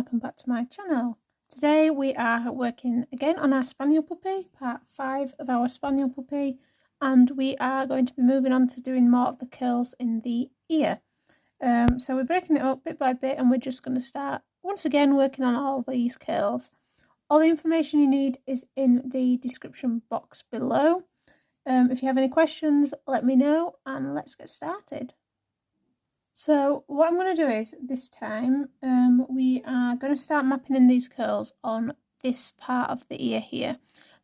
welcome back to my channel. Today we are working again on our Spaniel puppy, part 5 of our Spaniel puppy, and we are going to be moving on to doing more of the curls in the ear. So we're breaking it up bit by bit, and we're just going to start once again working on all these curls. All the information you need is in the description box below. If you have any questions, let me know and let's get started. So what I'm going to do is, this time, we are going to start mapping in these curls on this part of the ear here.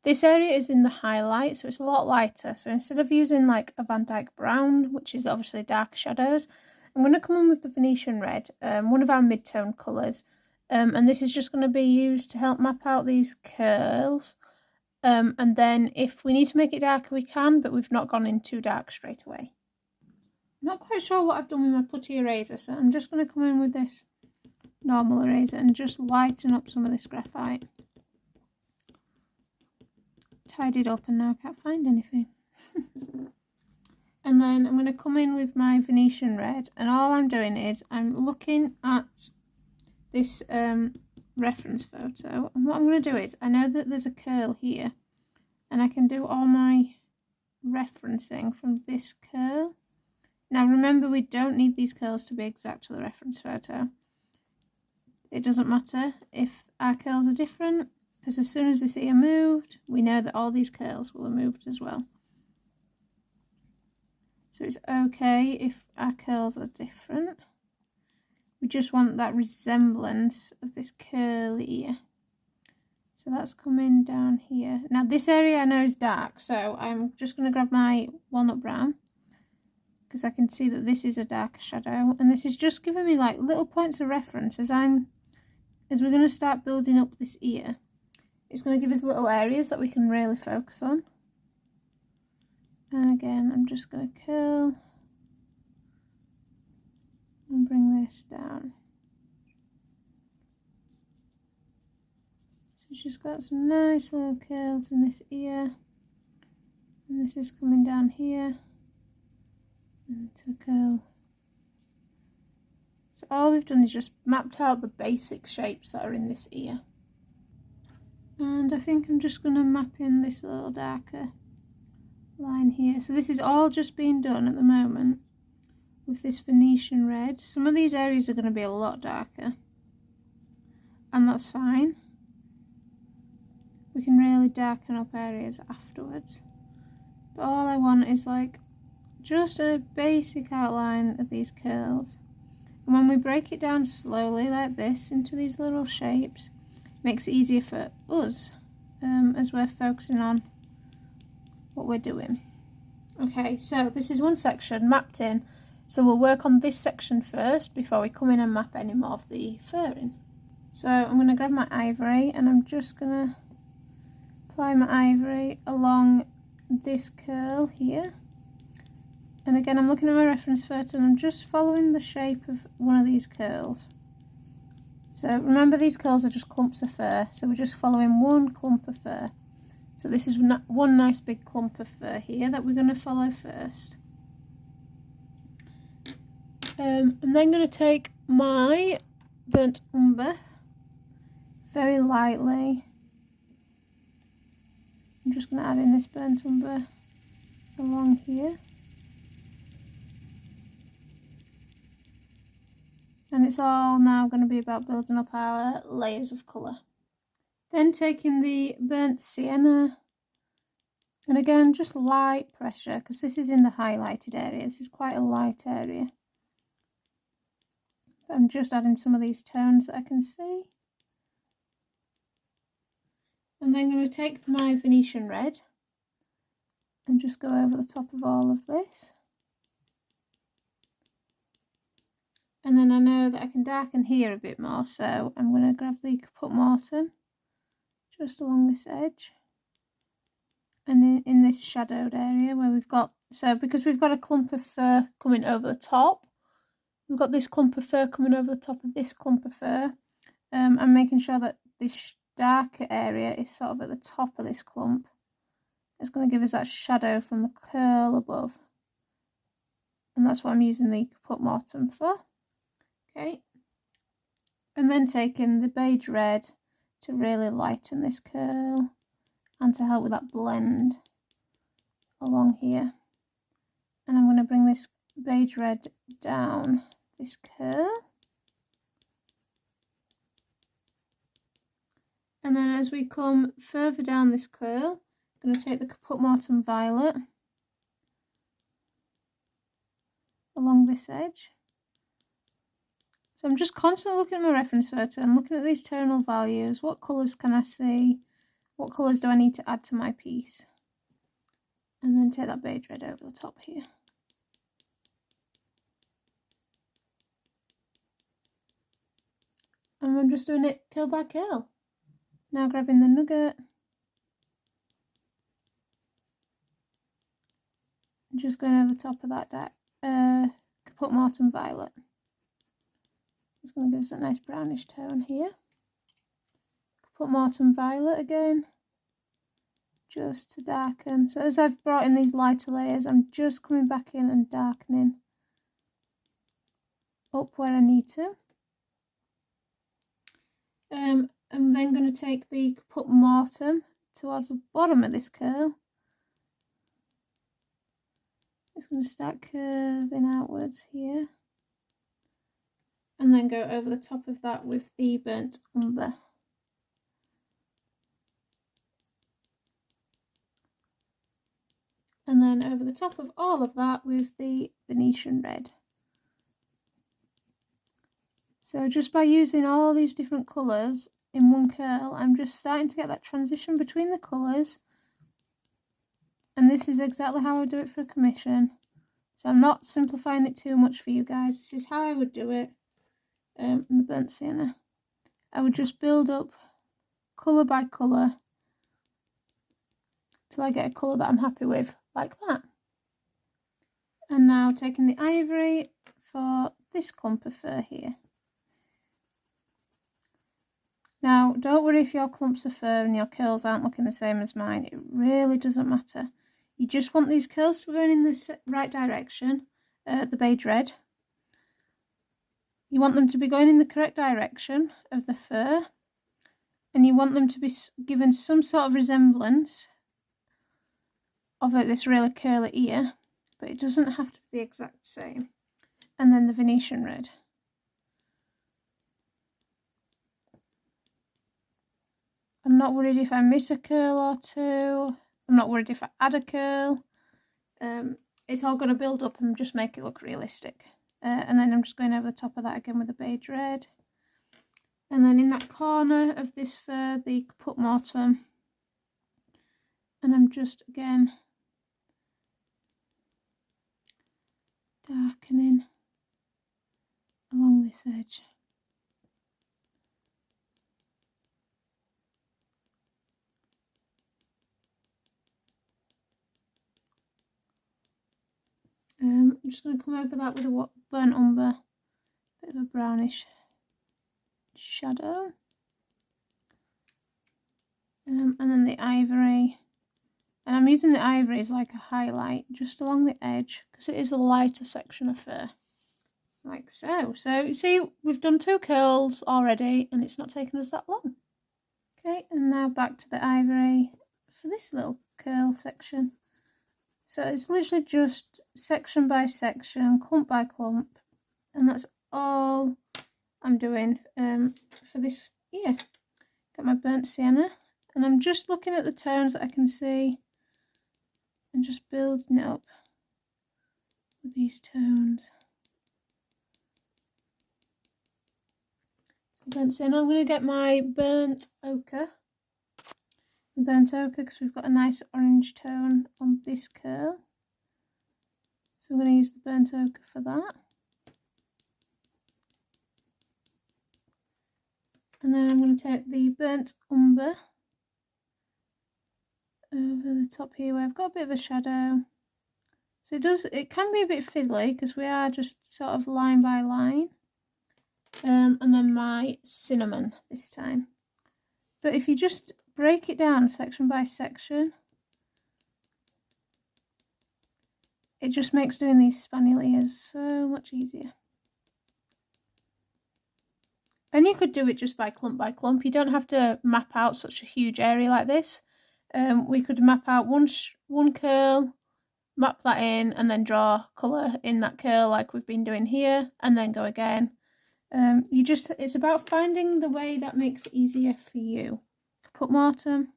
This area is in the highlight, so it's a lot lighter. So instead of using like a Van Dyck Brown, which is obviously dark shadows, I'm going to come in with the Venetian Red, one of our mid-tone colours. And this is just going to be used to help map out these curls. And then if we need to make it darker, we can, but we've not gone in too dark straight away. Not quite sure what I've done with my putty eraser, so I'm just going to come in with this normal eraser and just lighten up some of this graphite. Tidied up and now I can't find anything. And then I'm going to come in with my Venetian Red, and all I'm doing is I'm looking at this reference photo, and what I'm going to do is, I know that there's a curl here and I can do all my referencing from this curl. Now remember, we don't need these curls to be exact to the reference photo. It doesn't matter if our curls are different, because as soon as this ear moved, we know that all these curls will have moved as well. So it's okay if our curls are different. We just want that resemblance of this curly ear. So that's coming down here. Now this area I know is dark, so I'm just going to grab my walnut brown, because I can see that this is a darker shadow, and this is just giving me like little points of reference as we're going to start building up this ear. It's going to give us little areas that we can really focus on. And again, I'm just going to curl and bring this down. So it's just got some nice little curls in this ear, and this is coming down here. And to curl. So all we've done is just mapped out the basic shapes that are in this ear. And I think I'm just going to map in this little darker line here. So this is all just being done at the moment with this Venetian Red. Some of these areas are going to be a lot darker, and that's fine. We can really darken up areas afterwards. But all I want is like just a basic outline of these curls, and when we break it down slowly like this into these little shapes, it makes it easier for us as we're focusing on what we're doing. Okay, so this is one section mapped in, so we'll work on this section first before we come in and map any more of the fur in. So I'm going to grab my ivory, and I'm just going to apply my ivory along this curl here. And again, I'm looking at my reference photo and I'm just following the shape of one of these curls. So remember, these curls are just clumps of fur, so we're just following one clump of fur. So this is one nice big clump of fur here that we're going to follow first. I'm then going to take my burnt umber very lightly. I'm just going to add in this burnt umber along here. And it's all now going to be about building up our layers of colour. Then taking the burnt sienna, and again just light pressure, because this is in the highlighted area. This is quite a light area. But I'm just adding some of these tones that I can see. And then I'm going to take my Venetian Red and just go over the top of all of this. And then I know that I can darken here a bit more, so I'm going to grab the Caput Mortuum just along this edge. And in this shadowed area where we've got, so because we've got a clump of fur coming over the top, we've got this clump of fur coming over the top of this clump of fur. I'm making sure that this darker area is sort of at the top of this clump. It's going to give us that shadow from the curl above. And that's what I'm using the Caput Mortuum for. Okay, And then taking the Beige Red to really lighten this curl and to help with that blend along here. And I'm going to bring this Beige Red down this curl. And then as we come further down this curl, I'm going to take the Caput Mortuum Violet along this edge. So I'm just constantly looking at my reference photo and looking at these tonal values. What colours can I see? What colours do I need to add to my piece? And then take that Beige Red over the top here. And I'm just doing it curl by curl. Now grabbing the Nougat. Just going over the top of that Caput Mortuum Violet. It's going to give us that nice brownish tone here. Caput Mortuum Violet again, just to darken. So as I've brought in these lighter layers, I'm just coming back in and darkening up where I need to. I'm then going to take the Caput Mortuum towards the bottom of this curl. It's going to start curving outwards here. And then go over the top of that with the burnt umber. And then over the top of all of that with the Venetian Red. So just by using all these different colours in one curl, I'm just starting to get that transition between the colours. And this is exactly how I do it for a commission. So I'm not simplifying it too much for you guys. This is how I would do it in the burnt sienna. I would just build up colour by colour till I get a colour that I'm happy with, like that. And now taking the ivory for this clump of fur here. Now, don't worry if your clumps of fur and your curls aren't looking the same as mine. It really doesn't matter. You just want these curls to be going in the right direction, the Beige Red. You want them to be going in the correct direction of the fur. And you want them to be given some sort of resemblance of this really curly ear. But it doesn't have to be the exact same. And then the Venetian Red. I'm not worried if I miss a curl or two. I'm not worried if I add a curl. It's all going to build up and just make it look realistic. And then I'm just going over the top of that again with the Beige Red. And then in that corner of this fur, the Caput Mortuum. And I'm just, again, darkening along this edge. I'm just going to come over that with a burnt umber, bit of a brownish shadow, and then the ivory, and I'm using the ivory as like a highlight just along the edge because it is a lighter section of fur, like so. So you see we've done 2 curls already and it's not taken us that long. Okay, and now back to the ivory for this little curl section. So it's literally just section by section, clump by clump, and that's all I'm doing for this ear. Got my burnt sienna, and I'm just looking at the tones that I can see and just building it up with these tones. So burnt sienna, I'm going to get my burnt ochre. Burnt ochre because we've got a nice orange tone on this curl. So I'm going to use the burnt ochre for that. And then I'm going to take the burnt umber over the top here where I've got a bit of a shadow. So it can be a bit fiddly because we are just sort of line by line. And then my cinnamon this time. But if you just break it down section by section, it just makes doing these spaniel ears so much easier. And you could do it just by clump. You don't have to map out such a huge area like this. We could map out one curl, map that in, and then draw colour in that curl like we've been doing here, and then go again. It's about finding the way that makes it easier for you. Caput Mortuum.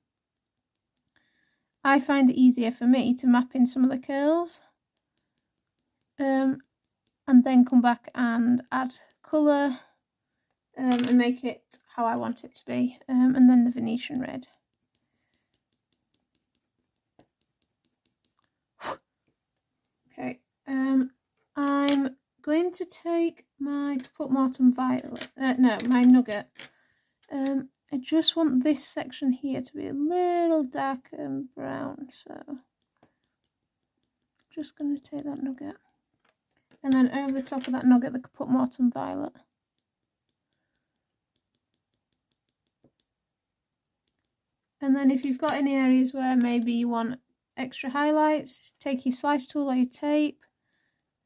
I find it easier for me to map in some of the curls, and then come back and add colour, and make it how I want it to be, and then the Venetian Red. Okay, I'm going to take my Caput Mortuum Violet, my Nougat. I just want this section here to be a little darker and brown, so just going to take that Nougat. And then over the top of that Nougat, the Caput Mortuum Violet. And then if you've got any areas where maybe you want extra highlights, take your slice tool or your tape.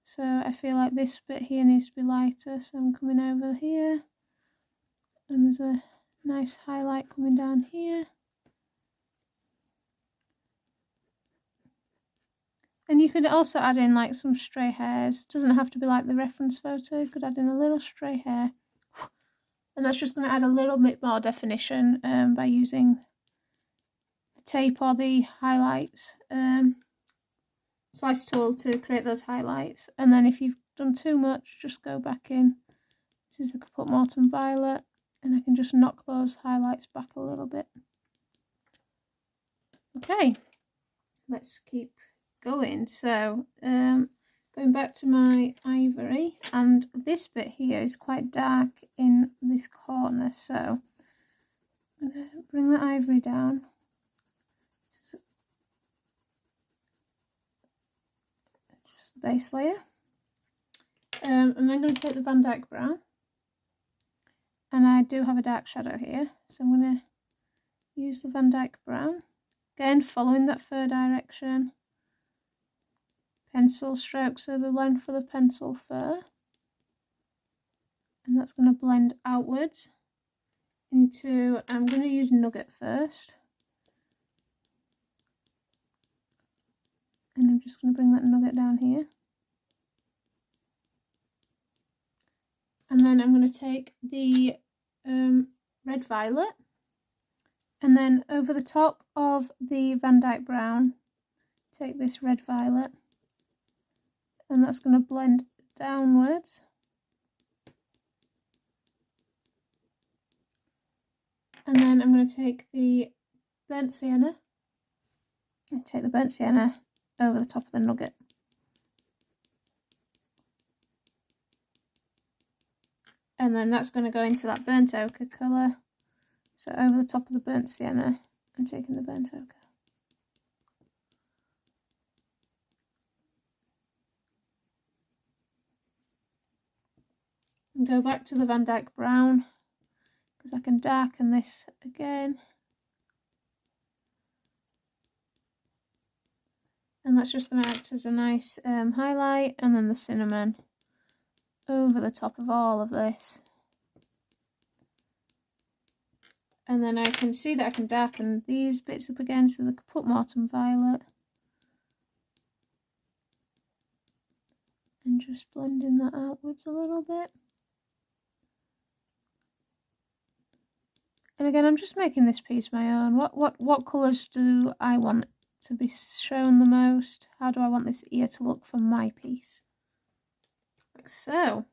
So I feel like this bit here needs to be lighter, so I'm coming over here. And there's a nice highlight coming down here. And you could also add in like some stray hairs. It doesn't have to be like the reference photo. You could add in a little stray hair. And that's just going to add a little bit more definition by using the tape or the highlights slice tool to create those highlights. And then if you've done too much, just go back in. This is the Caput Mortuum Violet, and I can just knock those highlights back a little bit. Okay, let's keep going. So going back to my ivory, and this bit here is quite dark in this corner, so I'm going to bring the ivory down. Just the base layer. And then I'm going to take the Van Dyck Brown, and I do have a dark shadow here, so I'm going to use the Van Dyck Brown, again following that fur direction. Pencil stroke, so the length of the pencil fur, and that's going to blend outwards into, I'm going to use Nougat first, and I'm just going to bring that Nougat down here, and then I'm going to take the red violet, and then over the top of the Van Dyck Brown take this red violet, and that's going to blend downwards. And then I'm going to take the burnt sienna and take the burnt sienna over the top of the Nougat. And then that's going to go into that burnt ochre colour. So over the top of the burnt sienna, I'm taking the burnt ochre. And go back to the Van Dyck Brown, because I can darken this again. And that's just going to act as a nice highlight, and then the cinnamon over the top of all of this. And then I can see that I can darken these bits up again, so the Caput Mortuum Violet. And just blending that outwards a little bit. And again, I'm just making this piece my own. What colours do I want to be shown the most? How do I want this ear to look for my piece? Like so.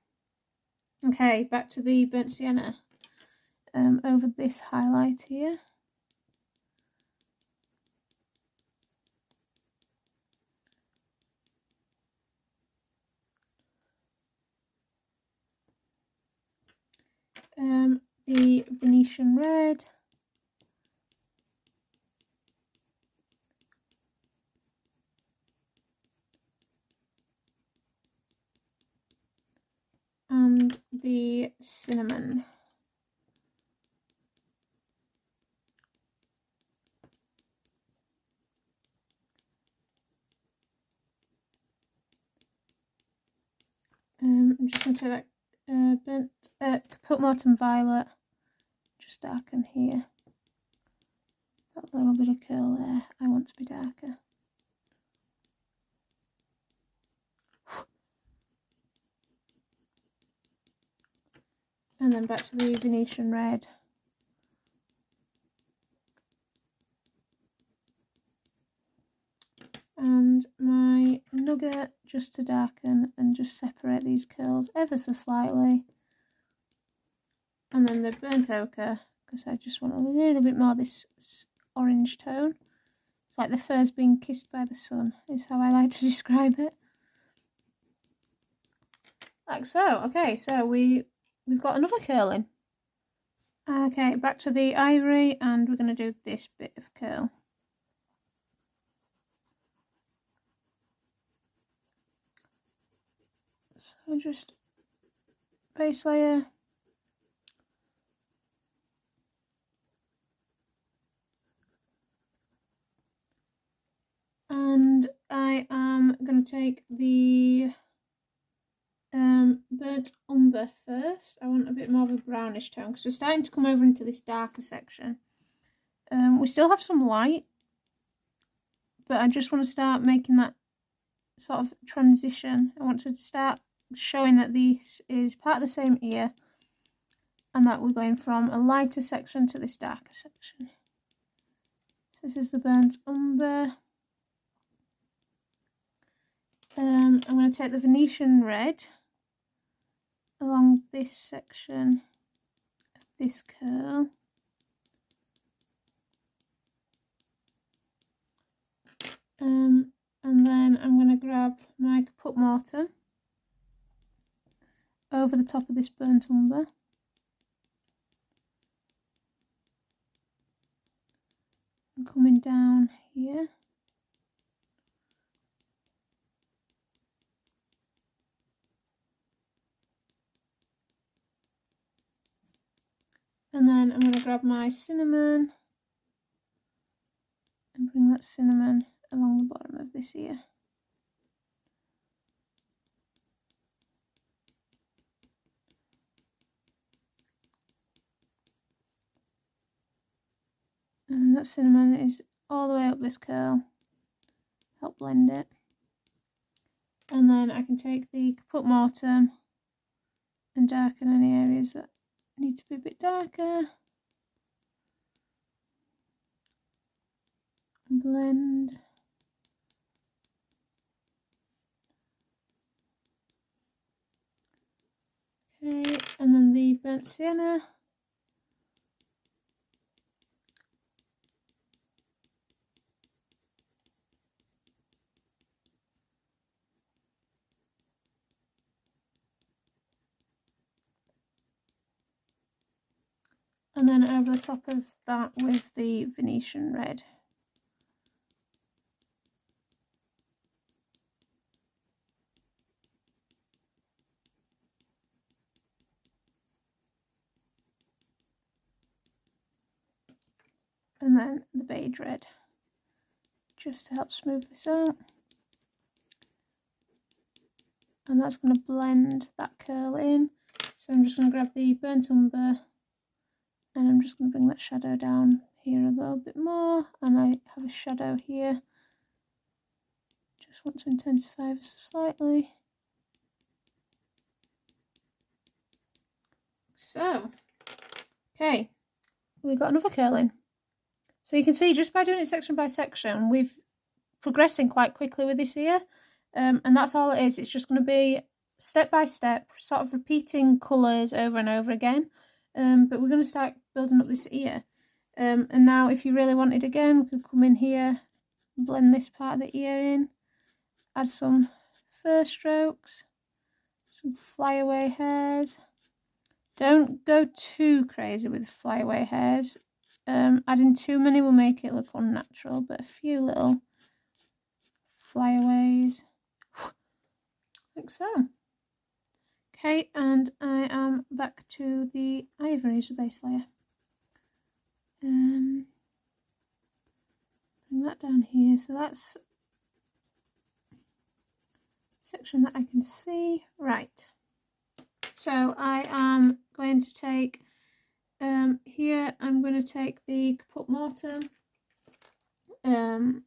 Okay, back to the burnt sienna. Over this highlight here. The Venetian Red. And the cinnamon. I'm just going to take that Caput Mortuum Violet, just darken here. That little bit of curl there, I want to be darker. And then back to the Venetian Red. And my Nougat just to darken and just separate these curls ever so slightly. And then the burnt ochre, because I just want a little bit more of this orange tone. It's like the furs being kissed by the sun, is how I like to describe it. Like so. Okay, so we've got another curling. Okay, back to the ivory, and we're going to do this bit of curl. So just base layer. And I am going to take the burnt umber first. I want a bit more of a brownish tone because we're starting to come over into this darker section. We still have some light, but I just want to start making that sort of transition. I want to start showing that this is part of the same ear and that we're going from a lighter section to this darker section. So this is the burnt umber. I'm going to take the Venetian Red along this section of this curl. And then I'm going to grab my Caput Mortuum over the top of this burnt umber. And coming down here. And then I'm going to grab my cinnamon and bring that cinnamon along the bottom of this ear. And that cinnamon is all the way up this curl. Help blend it. And then I can take the Caput Mortuum and darken any areas that need to be a bit darker. Blend. Okay, and then the burnt sienna. And then over the top of that with the Venetian Red. And then the Beige Red, just to help smooth this out. And that's going to blend that curl in. So I'm just going to grab the burnt umber and I'm just going to bring that shadow down here a little bit more. And I have a shadow here. Just want to intensify this slightly. So, okay, we've got another curl in. So you can see just by doing it section by section, we've progressing quite quickly with this ear. And that's all it is. It's just going to be step by step, sort of repeating colours over and over again. But we're going to start building up this ear. And now if you really wanted again, we could come in here, blend this part of the ear in, add some fur strokes, some flyaway hairs. Don't go too crazy with flyaway hairs. Adding too many will make it look unnatural, but a few little flyaways, like so. Okay, and I am back to the ivory as a base layer. Bring that down here, so that's section that I can see. Right, So I am going to take, here I'm going to take the Caput Mortuum. On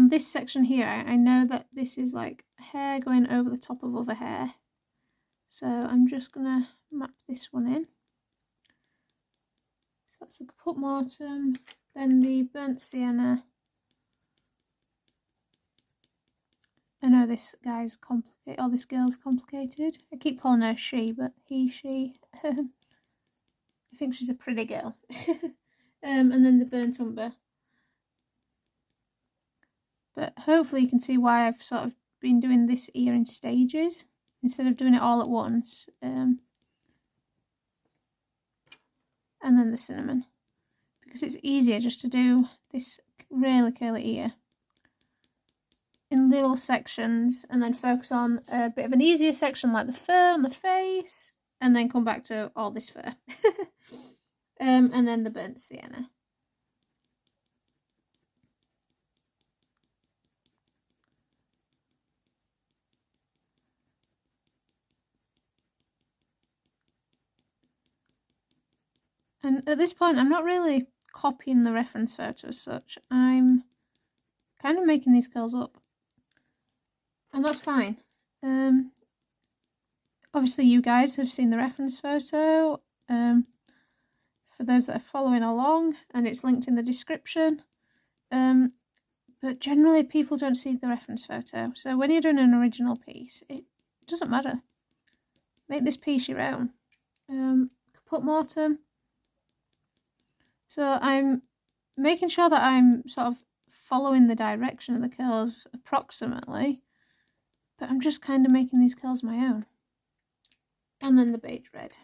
this section here, I know that this is like hair going over the top of other hair. So I'm just going to map this one in. So that's the Caput Mortuum, then the burnt sienna. I know this guy's complicated, or this girl's complicated. I keep calling her she, but he, she. I think she's a pretty girl. And then the burnt umber. But hopefully you can see why I've sort of been doing this ear in stages instead of doing it all at once. And then the cinnamon, because it's easier just to do this really curly ear in little sections and then focus on a bit of an easier section like the fur on the face, and then come back to all this fur. And then the burnt sienna. And at this point, I'm not really copying the reference photo as such. I'm kind of making these curls up. And that's fine. Obviously, you guys have seen the reference photo. For those that are following along, and it's linked in the description. But generally, people don't see the reference photo. So when you're doing an original piece, it doesn't matter. Make this piece your own. Caput Mortuum. So I'm making sure that I'm sort of following the direction of the curls approximately, but I'm just kind of making these curls my own. And then the beige red.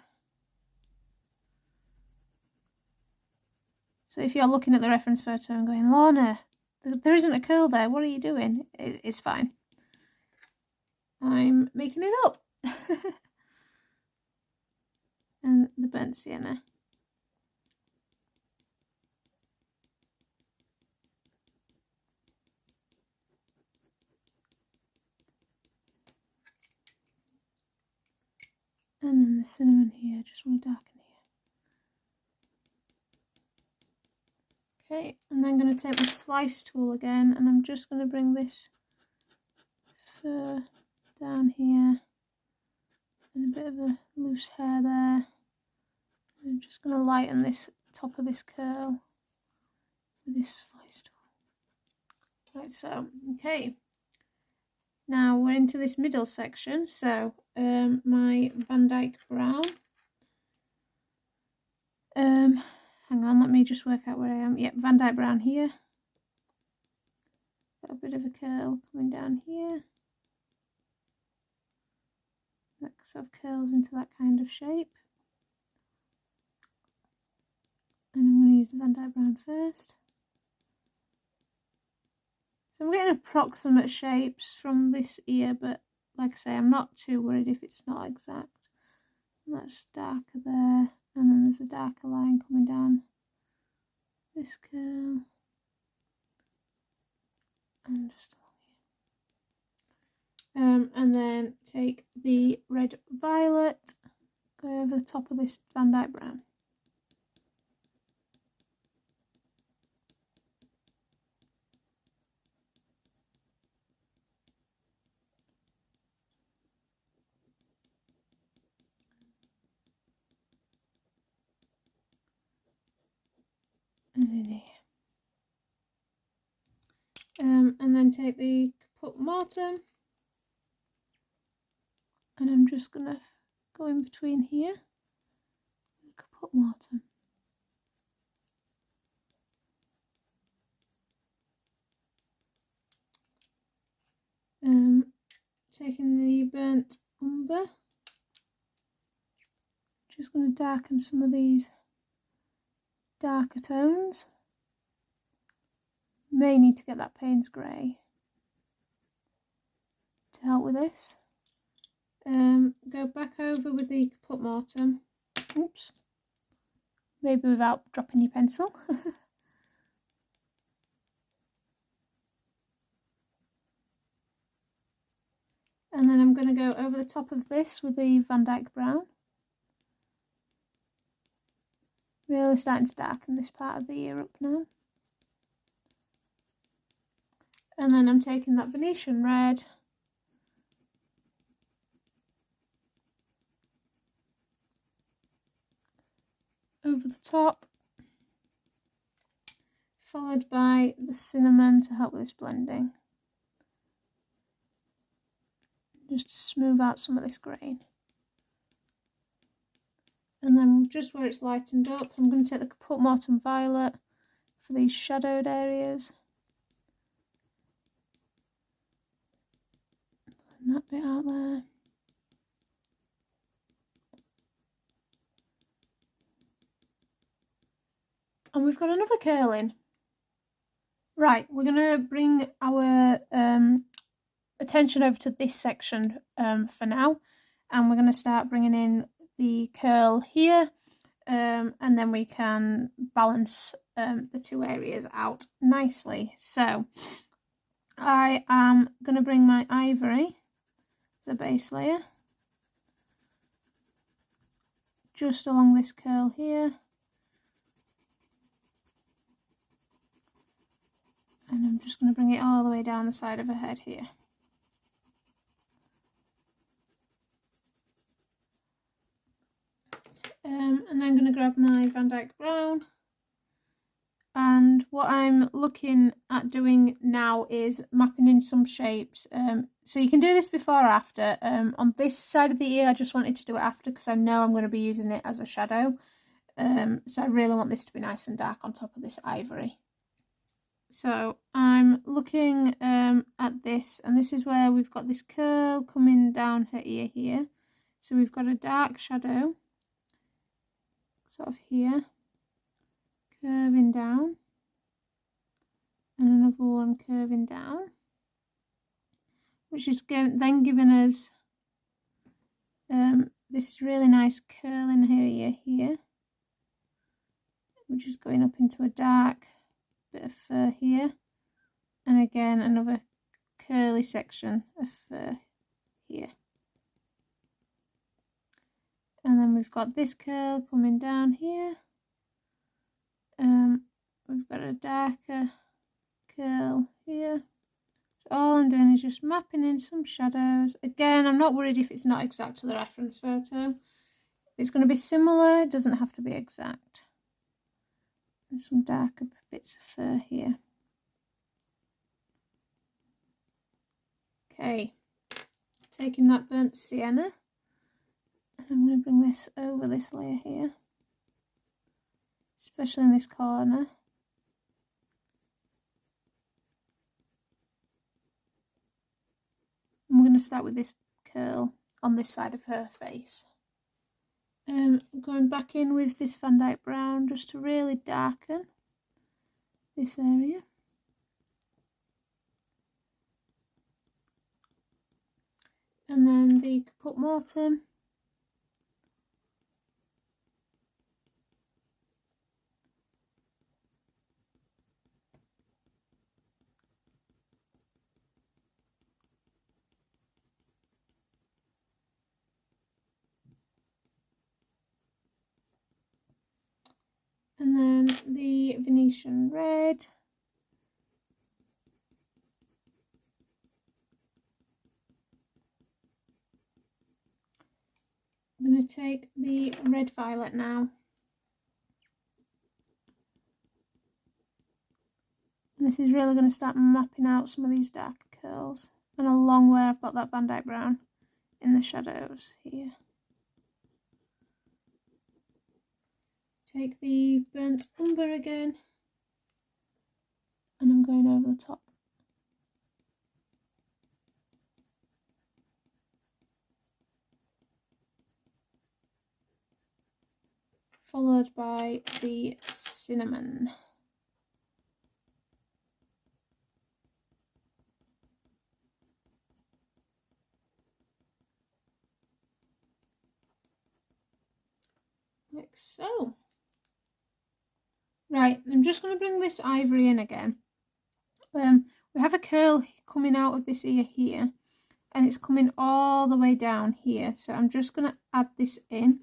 So if you're looking at the reference photo and going, Lorna, there isn't a curl there, what are you doing? It's fine. I'm making it up. And the burnt sienna. And then the cinnamon here, just want to darken here. Okay, and then I'm going to take my slice tool again, and I'm just going to bring this fur down here, and a bit of a loose hair there. I'm just going to lighten this top of this curl with this slice tool. Like so. Okay. Now we're into this middle section, so my Van Dyck Brown. Hang on, let me just work out where I am. Yep, Van Dyck Brown here. Got a bit of a curl coming down here. That sort of curls into that kind of shape. And I'm going to use the Van Dyck Brown first. So I'm getting approximate shapes from this ear, but like I say, I'm not too worried if it's not exact. And that's darker there, and then there's a darker line coming down this curl, and just along here. And then take the red violet, go over the top of this Van Dyck Brown. And in here. And then take the Caput Mortuum, and I'm just going to go in between here with the Caput Mortuum. Taking the burnt umber, just going to darken some of these darker tones. May need to get that Payne's grey to help with this. Go back over with the Caput Mortuum. Oops. Maybe without dropping your pencil. And then I'm going to go over the top of this with the Van Dyck Brown. Really starting to darken this part of the ear up now. And then I'm taking that Venetian Red over the top, followed by the cinnamon to help with this blending. Just to smooth out some of this grain. And then just where it's lightened up, I'm going to take the Caput Mortuum Violet for these shadowed areas. Blend that bit out there. And we've got another curl in. Right, we're going to bring our attention over to this section for now. And we're going to start bringing in the curl here. And then we can balance the two areas out nicely. So I am going to bring my Ivory as a base layer just along this curl here. And I'm just going to bring it all the way down the side of her head here. And then I'm going to grab my Van Dyck Brown. And what I'm looking at doing now is mapping in some shapes. So you can do this before or after. On this side of the ear, I just wanted to do it after because I know I'm going to be using it as a shadow. So I really want this to be nice and dark on top of this Ivory. So I'm looking at this, and this is where we've got this curl coming down her ear here. So we've got a dark shadow, sort of here, curving down, and another one curving down, which is then giving us this really nice curl in her ear here, which is going up into a dark bit of fur here, and again another curly section of fur here. And then we've got this curl coming down here. We've got a darker curl here. So all I'm doing is just mapping in some shadows. Again, I'm not worried if it's not exact to the reference photo. It's going to be similar, it doesn't have to be exact. There's some darker bits of fur here. Okay, taking that burnt sienna, and I'm going to bring this over this layer here, especially in this corner. And we're going to start with this curl on this side of her face. Going back in with this Van Dyck Brown just to really darken this area. And then the Caput Mortuum. And then the Venetian Red. I'm going to take the Red Violet now. And this is really going to start mapping out some of these dark curls. And along where I've got that Van Dyck Brown in the shadows here. Take the burnt umber again, and I'm going over the top. Followed by the cinnamon. Like so. Right, I'm just going to bring this Ivory in again. We have a curl coming out of this ear here, and it's coming all the way down here. So I'm just going to add this in.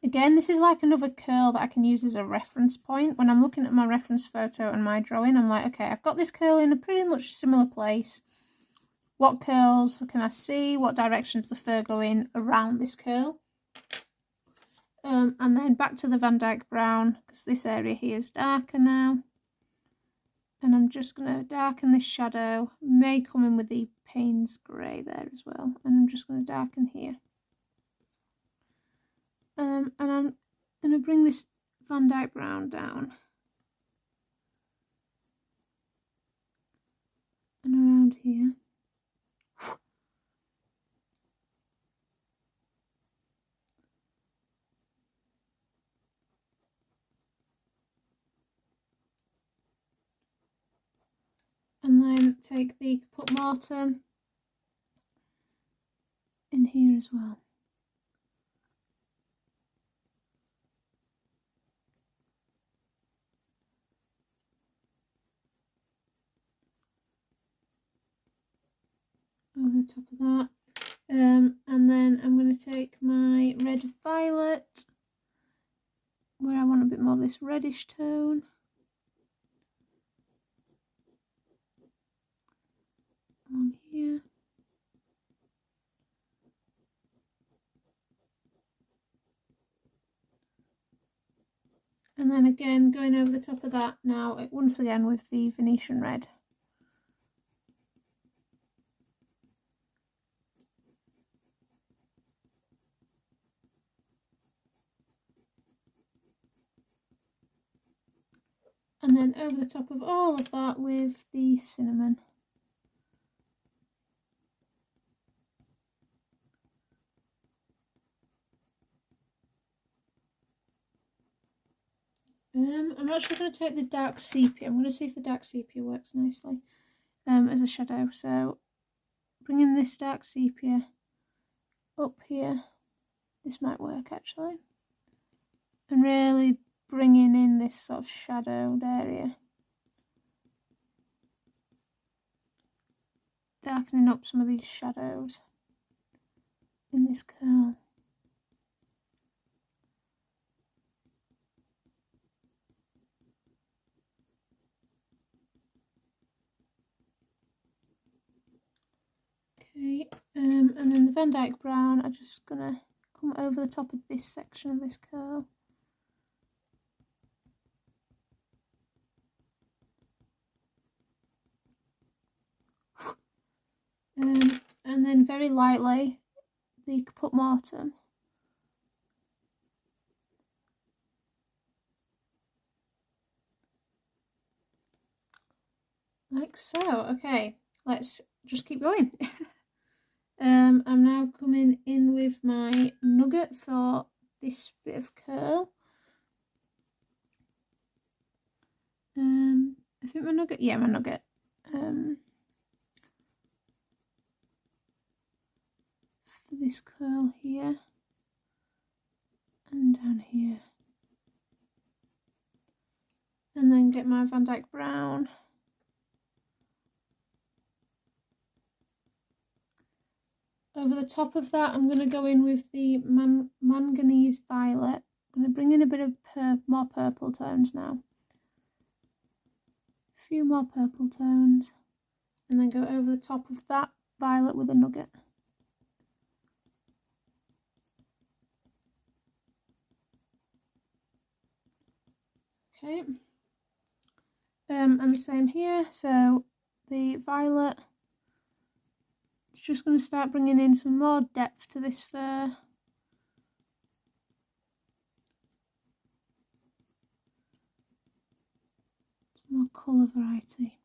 Again, this is like another curl that I can use as a reference point. When I'm looking at my reference photo and my drawing, I'm like, okay, I've got this curl in a pretty much similar place. What curls can I see? What directions the fur go in around this curl? And then back to the Van Dyck Brown, because this area here is darker now. And I'm just going to darken this shadow. May come in with the Payne's Grey there as well. And I'm just going to darken here. And I'm going to bring this Van Dyck Brown down. And around here. And then take the Caput Mortuum in here as well. Over the top of that. And then I'm going to take my Red Violet, where I want a bit more of this reddish tone. Along here. And then again, going over the top of that now, once again with the Venetian Red. And then over the top of all of that with the cinnamon. I'm actually going to take the dark sepia. I'm going to see if the dark sepia works nicely as a shadow. So bringing this dark sepia up here. This might work actually. And really bringing in this sort of shadowed area. Darkening up some of these shadows in this curl. Okay, and then the Van Dyck Brown, I'm just gonna come over the top of this section of this curl. And then very lightly the Caput Mortuum. Like so. Okay, let's just keep going. I'm now coming in with my Nougat for this bit of curl. I think my Nougat, yeah, my Nougat. For this curl here and down here. And then get my Van Dyck Brown. Over the top of that, I'm going to go in with the Manganese Violet. I'm going to bring in a bit of more purple tones now. A few more purple tones. And then go over the top of that violet with a Nougat. Okay. And the same here. So the violet. It's just going to start bringing in some more depth to this fur. Some more colour variety.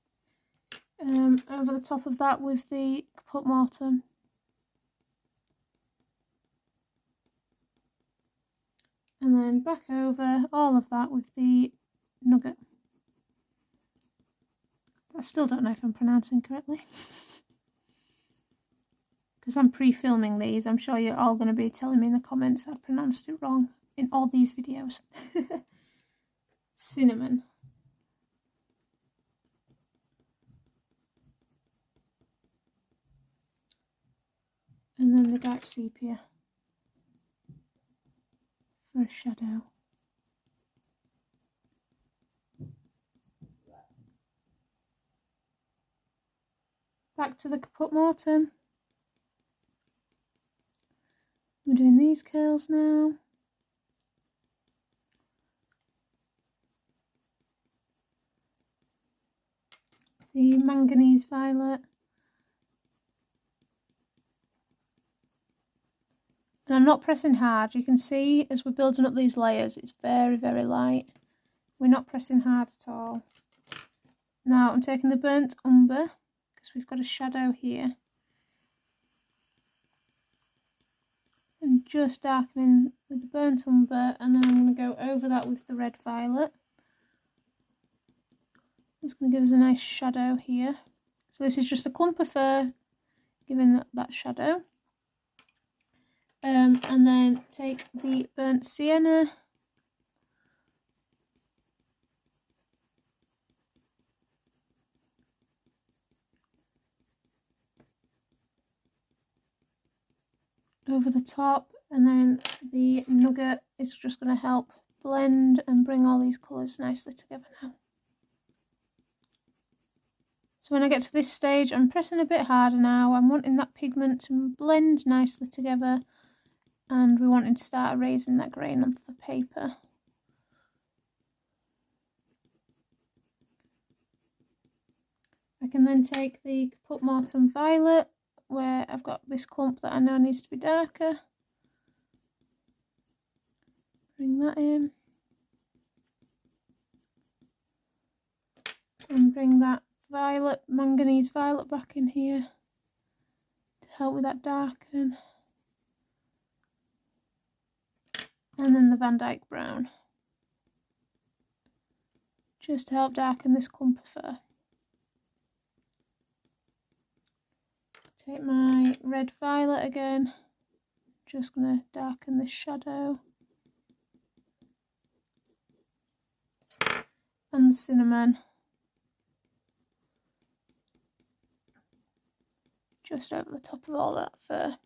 Over the top of that with the Caput Mortuum. And then back over all of that with the Nougat. I still don't know if I'm pronouncing correctly. Because I'm pre-filming these, I'm sure you're all going to be telling me in the comments I've pronounced it wrong in all these videos. Cinnamon. and then the dark sepia for a shadow. Back to the Caput Mortuum. We're doing these curls now. The Manganese Violet. And I'm not pressing hard. You can see as we're building up these layers, it's very, very light. We're not pressing hard at all. Now I'm taking the burnt umber, because we've got a shadow here. And just darkening with the burnt umber, and then I'm going to go over that with the red violet. It's going to give us a nice shadow here. So this is just a clump of fur giving that shadow. And then take the burnt sienna. Over the top, and then the Nougat is just going to help blend and bring all these colours nicely together now. So when I get to this stage, I'm pressing a bit harder now. I'm wanting that pigment to blend nicely together, and we're wanting to start erasing that grain onto the paper. I can then take the Caput Mortuum Violet, where I've got this clump that I know needs to be darker. Bring that in. And bring that violet, manganese violet back in here to help with that darken. And then the Van Dyck Brown, just to help darken this clump of fur. Take my red violet again, just going to darken this shadow. And the cinnamon, just over the top of all that fur.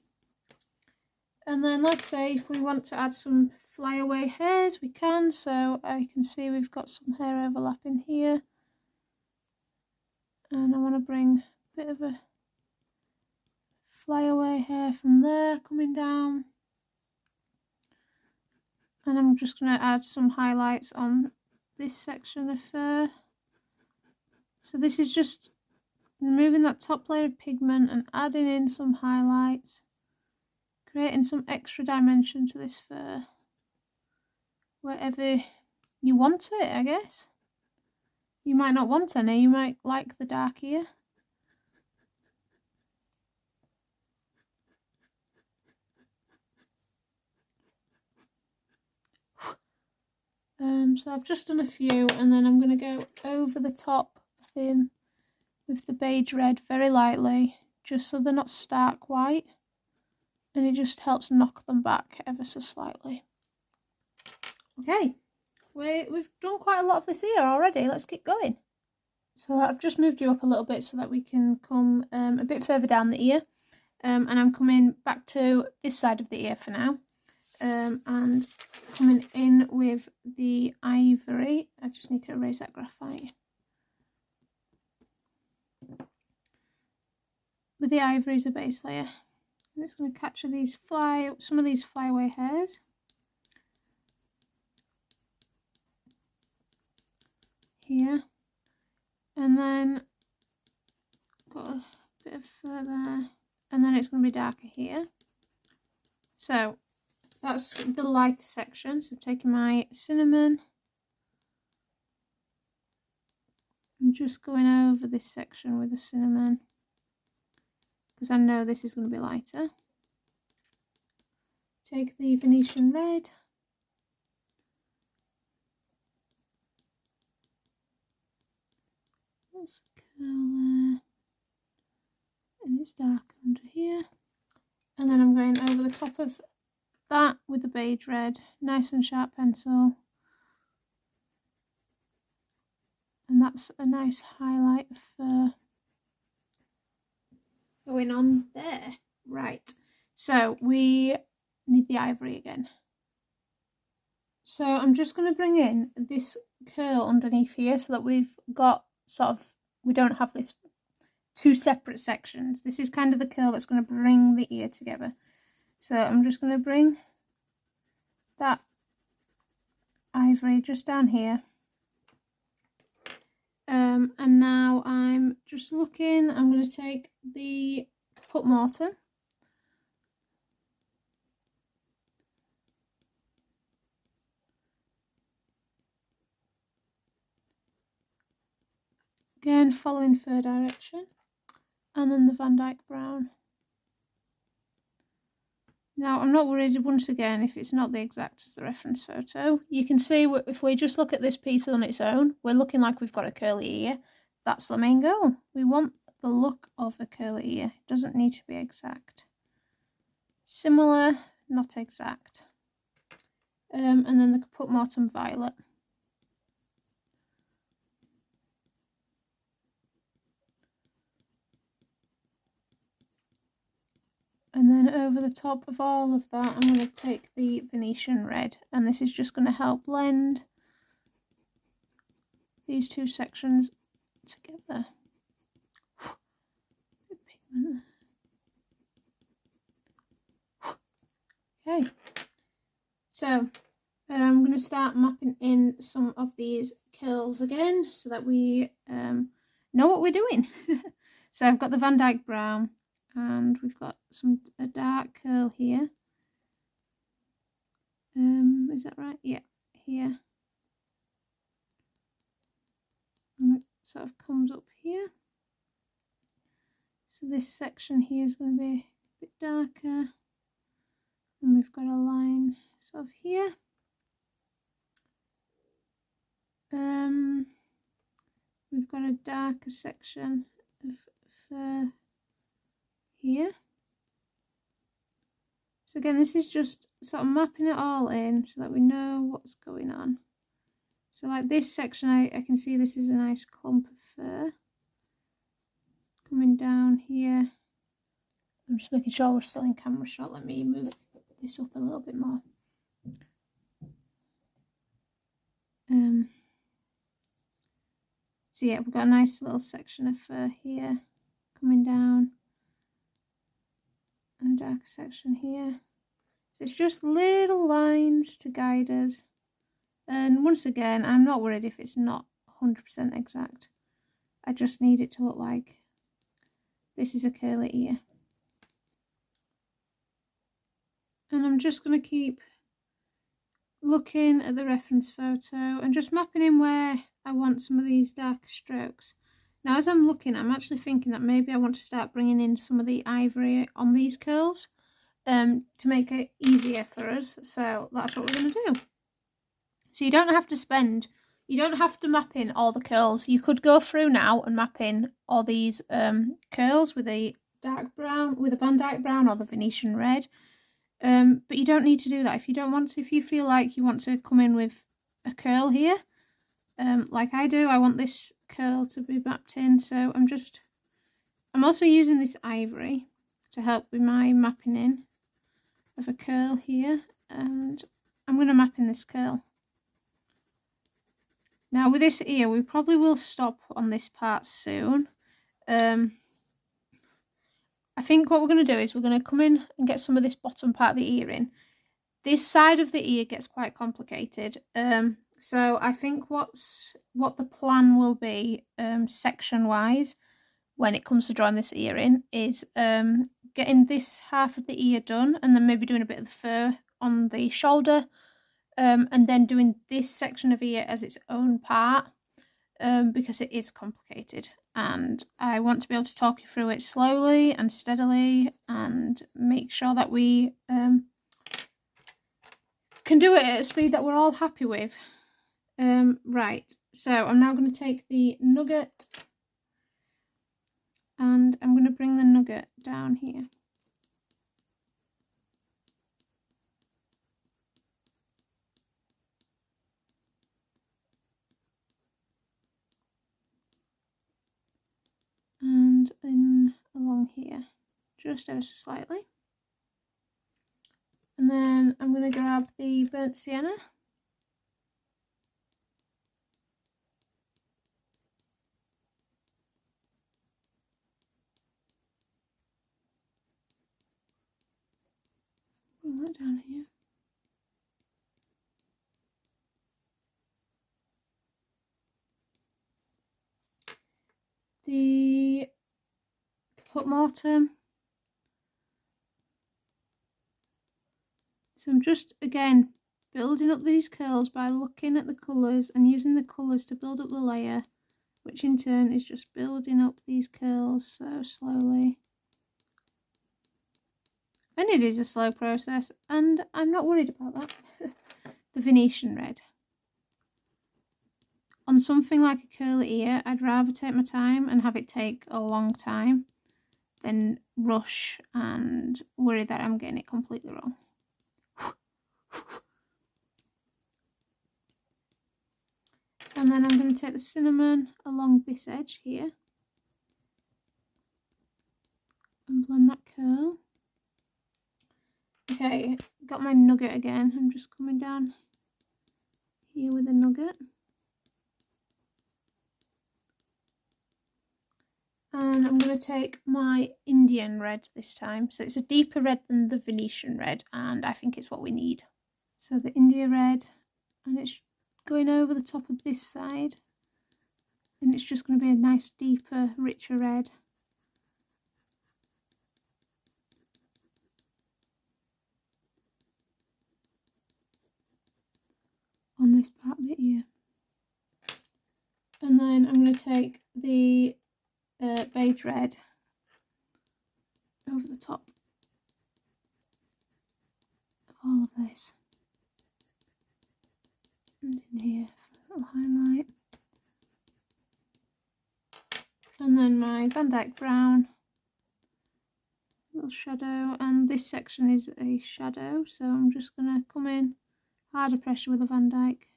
And then, like I say, if we want to add some flyaway hairs, we can. So I can see we've got some hair overlapping here. And I want to bring a bit of a flyaway hair from there coming down. And I'm just going to add some highlights on this section of fur. So this is just removing that top layer of pigment and adding in some highlights, creating some extra dimension to this fur wherever you want it, I guess. You might not want any, you might like the dark here. So I've just done a few, and then I'm going to go over the top of them with the beige red very lightly, just so they're not stark white, and it just helps knock them back ever so slightly. Okay, we've done quite a lot of this ear already. Let's keep going. So I've just moved you up a little bit so that we can come a bit further down the ear, and I'm coming back to this side of the ear for now. And coming in with the ivory. I just need to erase that graphite. With the ivory as a base layer, I'm just going to capture some of these flyaway hairs. Here, and then got a bit of fur there, and then it's going to be darker here. So that's the lighter section. So I'm taking my cinnamon and just going over this section with the cinnamon, because I know this is going to be lighter. Take the Venetian Red. Let's curl there. And it's dark under here. And then I'm going over the top of that with the beige red, nice and sharp pencil, and that's a nice highlight of fur going on there. Right, So we need the ivory again. So I'm just going to bring in this curl underneath here so that we've got sort of, we don't have this two separate sections. This is kind of the curl that's going to bring the ear together. So I'm just going to bring that ivory just down here. And now I'm just looking, I'm going to take the Caput Mortuum. Again, following fur direction. And then the Van Dyck Brown. Now, I'm not worried once again if it's not the exact as the reference photo. You can see if we just look at this piece on its own, we're looking like we've got a curly ear. That's the main goal. We want the look of a curly ear. It doesn't need to be exact. Similar, not exact. And then the Caput Mortuum Violet. And then over the top of all of that, I'm going to take the Venetian Red, and this is just going to help blend these two sections together. Okay, so I'm going to start mapping in some of these curls again so that we know what we're doing. So I've got the Van Dyck Brown, and we've got a dark curl here. Is that right? Yeah, here. And it sort of comes up here. So this section here is going to be a bit darker. And we've got a line sort of here. We've got a darker section of fur here. So again, this is just sort of mapping it all in so that we know what's going on. So like this section, I can see this is a nice clump of fur coming down here. I'm just making sure we're still in camera shot. Let me move this up a little bit more. So yeah, we've got a nice little section of fur here coming down, and a dark section here. So it's just little lines to guide us. And once again, I'm not worried if it's not 100% exact. I just need it to look like this is a curly ear. And I'm just going to keep looking at the reference photo and just mapping in where I want some of these dark strokes. Now as I'm looking, I'm actually thinking that maybe I want to start bringing in some of the ivory on these curls to make it easier for us. So that's what we're going to do. So you don't have to map in all the curls. You could go through now and map in all these curls with a dark brown, with a Van Dyck Brown or the Venetian Red. But you don't need to do that if you don't want to. If you feel like you want to come in with a curl here, like I do, I want this curl to be mapped in. So I'm also using this ivory to help with my mapping in of a curl here, and I'm going to map in this curl. Now with this ear, we probably will stop on this part soon. I think what we're going to do is we're going to come in and get some of this bottom part of the ear in. This side of the ear gets quite complicated. So I think what the plan will be section wise when it comes to drawing this ear in is getting this half of the ear done, and then maybe doing a bit of the fur on the shoulder, and then doing this section of ear as its own part, because it is complicated and I want to be able to talk you through it slowly and steadily and make sure that we can do it at a speed that we're all happy with. Right, so I'm now going to take the Nougat and I'm going to bring the Nougat down here. And in along here, just ever so slightly. going to grab the burnt sienna. Bring that down here. The Caput Mortuum. So I'm just, again, building up these curls by looking at the colours and using the colours to build up the layer, which in turn is just building up these curls so slowly. And it is a slow process, and I'm not worried about that. The Venetian Red. On something like a curly ear, I'd rather take my time and have it take a long time than rush and worry that I'm getting it completely wrong. And then I'm going to take the cinnamon along this edge here and blend that curl. Okay, got my Nougat again. I'm just coming down here with a Nougat. And I'm going to take my Indian Red this time. So it's a deeper red than the Venetian Red, and I think it's what we need. So the India Red, and it's going over the top of this side. And it's just going to be a nice, deeper, richer red. On this part bit here. And then I'm going to take the Beige Red over the top of all of this. And in here for a little highlight. And then my Dyck Brown, little shadow, and this section is a shadow, so I'm just going to come in harder pressure with a Van Dyck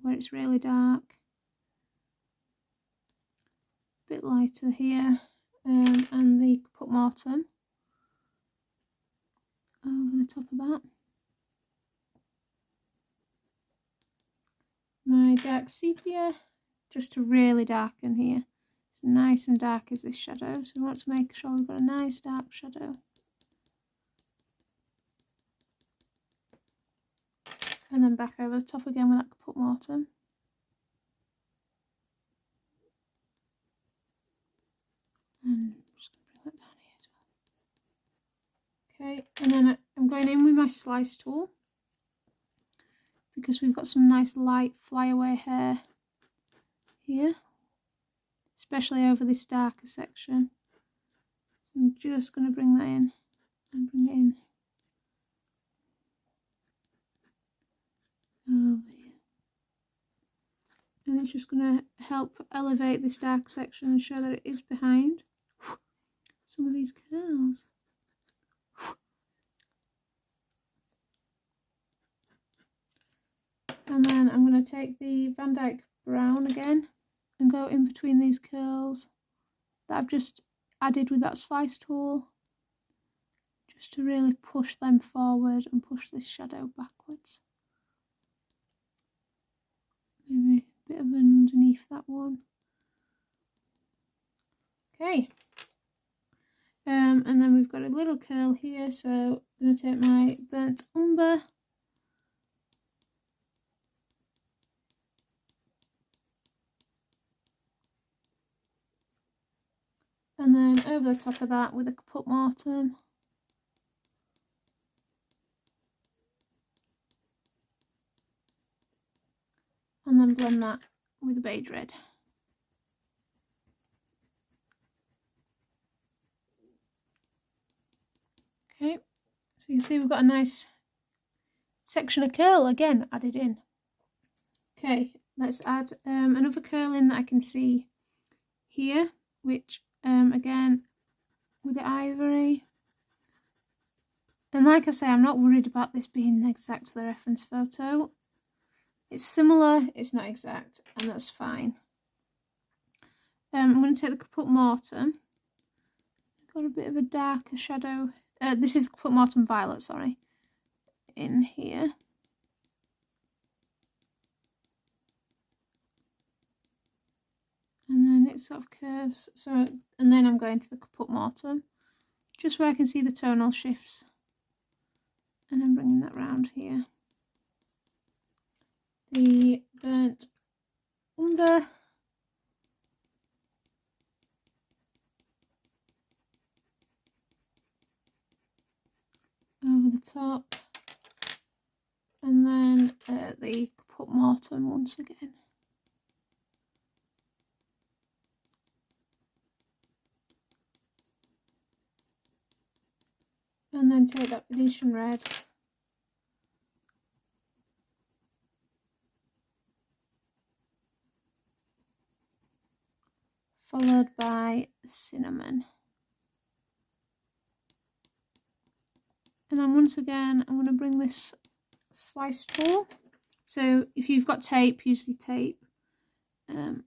where it's really dark. A bit lighter here, and the Caput Mortuum over the top of that. My dark sepia, just to really darken here. It's nice and dark as this shadow, so we want to make sure we've got a nice dark shadow. And then back over the top again with that Caput Mortuum. And I'm just going to bring that down here as well. Okay, and then I'm going in with my slice tool because we've got some nice light flyaway hair here, especially over this darker section. So I'm just going to bring that in and bring it in over here. And it's just going to help elevate this dark section and show that it is behind some of these curls. And then I'm going to take the Van Dyck Brown again and go in between these curls that I've just added with that slice tool, just to really push them forward and push this shadow backwards. Maybe a bit of underneath that one. Okay. And then we've got a little curl here, so I'm going to take my burnt umber and then over the top of that with a Caput Mortuum. And then blend that with a Beige Red. Okay, so you can see we've got a nice section of curl again added in. Okay, let's add another curl in that I can see here, which again with the Ivory. And like I say, I'm not worried about this being exact to the reference photo. It's similar, it's not exact, and that's fine. I'm going to take the Caput Mortuum. Got a bit of a darker shadow. This is Caput Mortuum Violet, sorry. in here. And then it sort of curves. So, and then I'm going to the Caput Mortuum, just where I can see the tonal shifts. And I'm bringing that round here. The burnt umber. Over the top. And then the Caput Mortuum once again. And then take that Venetian Red. Followed by cinnamon. And then once again, I'm going to bring this slice tool. So if you've got tape, use the tape. And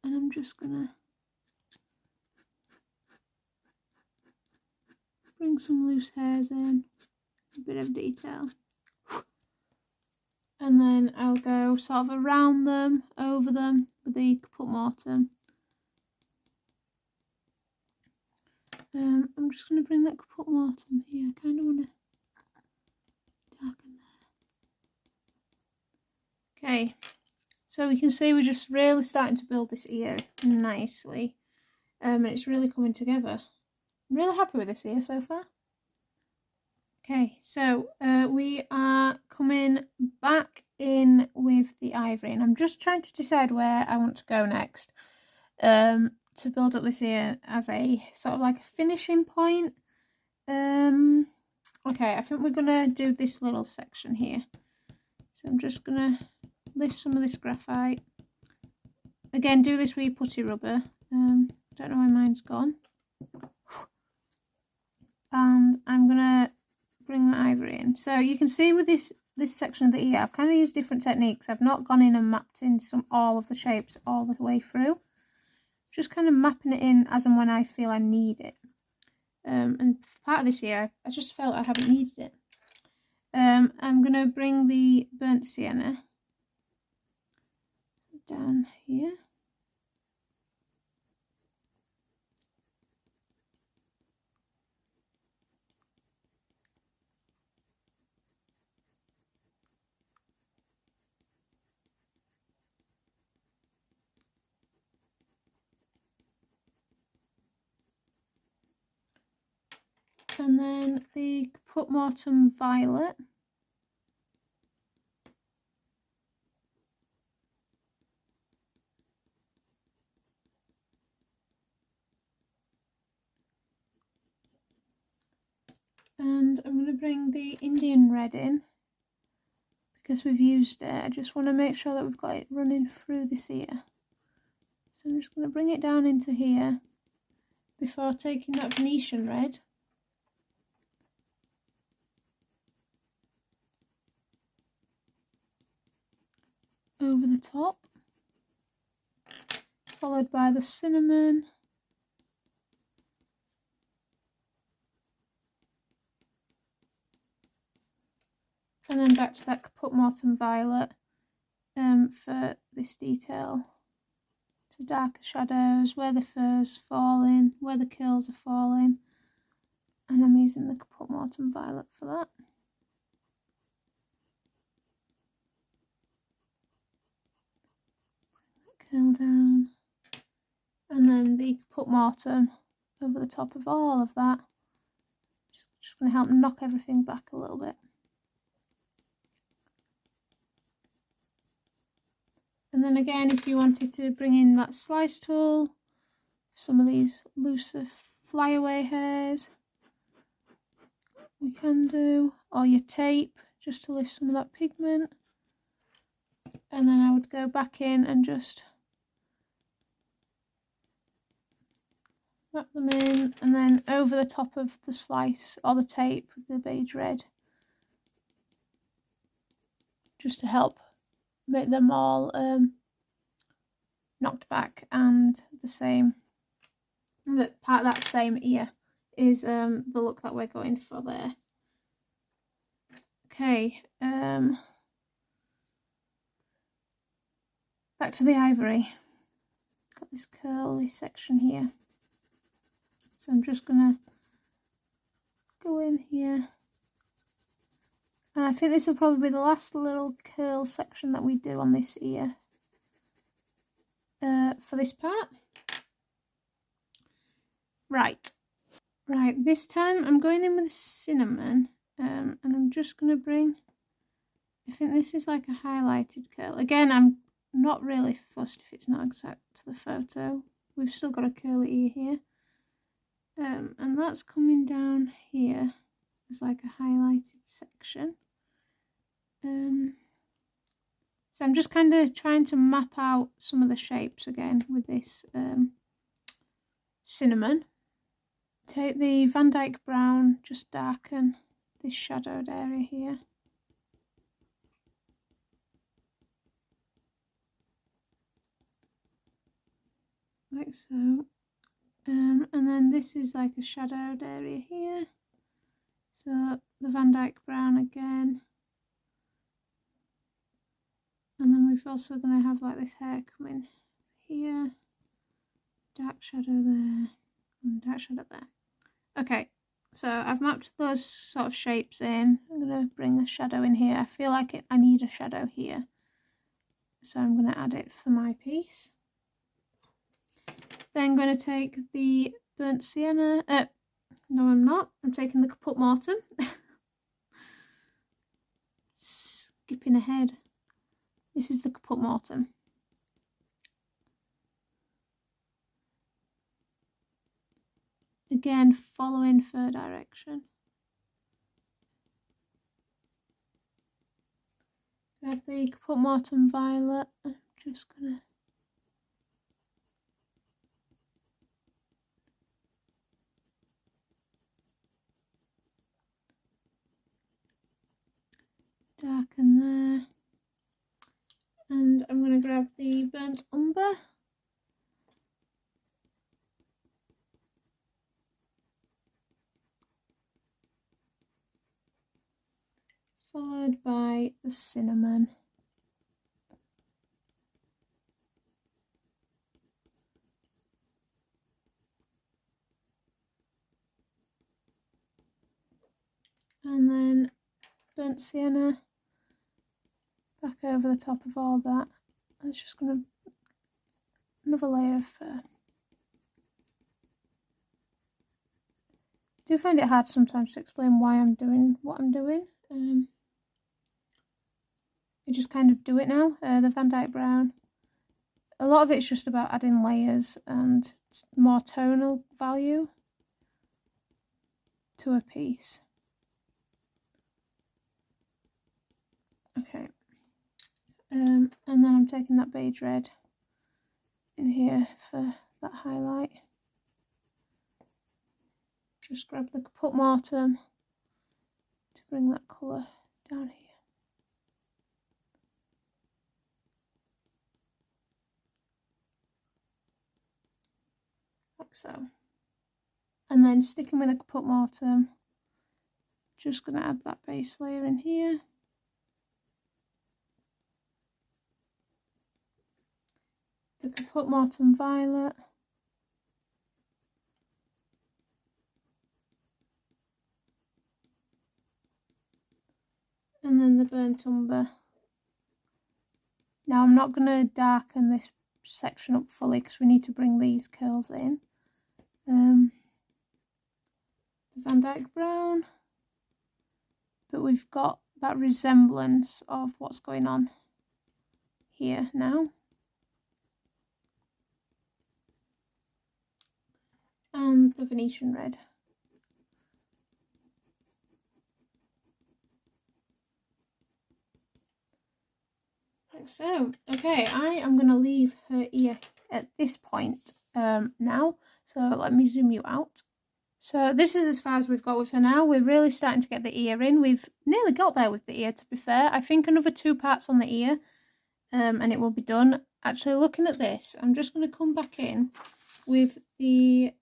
I'm just going to bring some loose hairs in, a bit of detail. And then I'll go sort of around them, over them with the Caput Mortuum. I'm just going to bring that Caput Mortuum here. I kind of want to darken there. Okay, so we can see we're just really starting to build this ear nicely. And it's really coming together. I'm really happy with this ear so far. Okay, so we are coming back in with the ivory, and I'm just trying to decide where I want to go next to build up this ear as a sort of like a finishing point. Okay, I think we're gonna do this little section here. So I'm just gonna lift some of this graphite. Again, do this with your putty rubber. Don't know where mine's gone. And I'm gonna bring the ivory in. So you can see with this section of the ear, I've kind of used different techniques. I've not gone in and mapped in all of the shapes all the way through. Just kind of mapping it in as and when I feel I need it. And for part of this ear, I just felt I haven't needed it. I'm gonna bring the burnt sienna down here. And then the Caput Mortuum Violet. And I'm going to bring the Indian Red in because we've used it. I just want to make sure that we've got it running through this ear. So I'm just going to bring it down into here before taking that Venetian Red. Over the top, followed by the cinnamon, and then back to that Caput Mortuum Violet for this detail, to darker shadows, where the fur's falling, where the curls are falling, and I'm using the Caput Mortuum Violet for that. Curl down, and then the Caput Mortuum over the top of all of that. Just going to help knock everything back a little bit. And then again, if you wanted to bring in that slice tool, some of these looser flyaway hairs, we can do, or your tape, just to lift some of that pigment. And then I would go back in and just wrap them in, and then over the top of the slice or the tape with the Beige Red, just to help make them all knocked back and the same. Part of that same ear is the look that we're going for there. Okay, back to the ivory. Got this curly section here. So I'm just gonna go in here. And I think this will probably be the last little curl section that we do on this ear for this part. Right, this time I'm going in with cinnamon, and I'm just going to bring, I think this is like a highlighted curl. Again, I'm not really fussed if it's not exact to the photo. We've still got a curly ear here. And that's coming down here as like a highlighted section. So I'm just kind of trying to map out some of the shapes again with this cinnamon. Take the Van Dyck Brown, just darken this shadowed area here. Like so. And then this is like a shadowed area here. So the Van Dyck Brown again. And then we've also going to have like this hair coming here. Dark shadow there. And dark shadow there. Okay, so I've mapped those sort of shapes in. I'm going to bring a shadow in here. I feel like I need a shadow here. So I'm going to add it for my piece. Then I'm going to take the burnt sienna. No, I'm not. I'm taking the Caput Mortuum. Skipping ahead. This is the Caput Mortuum. Again, following fur direction. Grab the Caput Mortuum Violet. I'm just gonna darken there. And I'm going to grab the burnt umber. Followed by the cinnamon. And then burnt sienna. Back over the top of all that. I'm just going to another layer of fur. I do find it hard sometimes to explain why I'm doing what I'm doing. You just kind of do it now. The Van Dyck Brown. A lot of it's just about adding layers and more tonal value to a piece. Okay. And then I'm taking that beige red in here for that highlight. Just grab the Caput Mortuum to bring that colour down here. Like so. And then sticking with the Caput Mortuum, just going to add that base layer in here. The Caput Mortuum Violet. And then the burnt umber. Now I'm not going to darken this section up fully because we need to bring these curls in. The Van Dyck Brown. But we've got that resemblance of what's going on here now. And the Venetian Red. Like so. Okay, I am going to leave her ear at this point now. So let me zoom you out. So this is as far as we've got with her now. We're really starting to get the ear in. We've nearly got there with the ear, to be fair. I think another 2 parts on the ear and it will be done. Actually, looking at this, I'm just going to come back in with the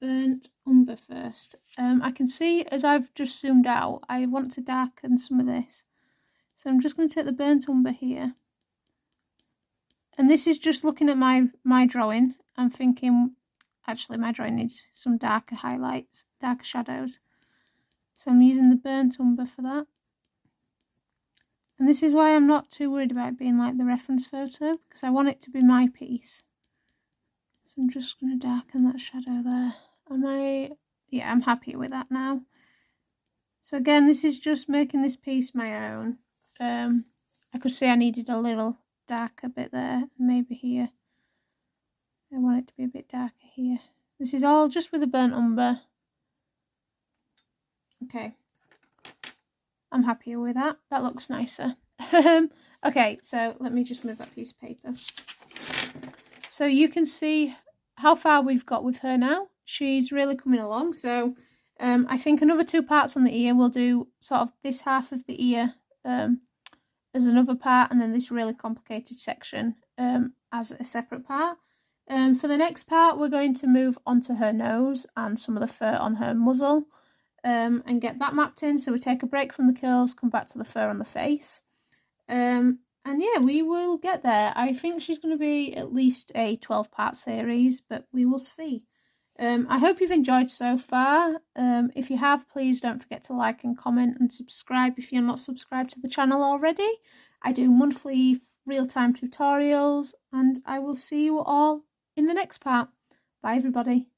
burnt umber first. I can see as I've just zoomed out, I want to darken some of this. So I'm just going to take the burnt umber here. And this is just looking at my drawing. I'm thinking, actually my drawing needs some darker highlights, darker shadows. So I'm using the burnt umber for that. And this is why I'm not too worried about it being like the reference photo, because I want it to be my piece. So I'm just going to darken that shadow there. Yeah, I'm happy with that now. So again, this is just making this piece my own. I could say I needed a little darker bit there, maybe here. I want it to be a bit darker here. This is all just with the burnt umber. Okay, I'm happier with that. That looks nicer. Okay, so let me just move that piece of paper. So you can see how far we've got with her now. She's really coming along. So I think another 2 parts on the ear. We'll do sort of this half of the ear as another part, and then this really complicated section as a separate part. For the next part, we're going to move onto her nose and some of the fur on her muzzle and get that mapped in. So we take a break from the curls, come back to the fur on the face. And yeah, we will get there. I think she's going to be at least a 12-part series, but we will see. I hope you've enjoyed so far. If you have, please don't forget to like and comment and subscribe if you're not subscribed to the channel already. I do monthly real-time tutorials, and I will see you all in the next part. Bye everybody.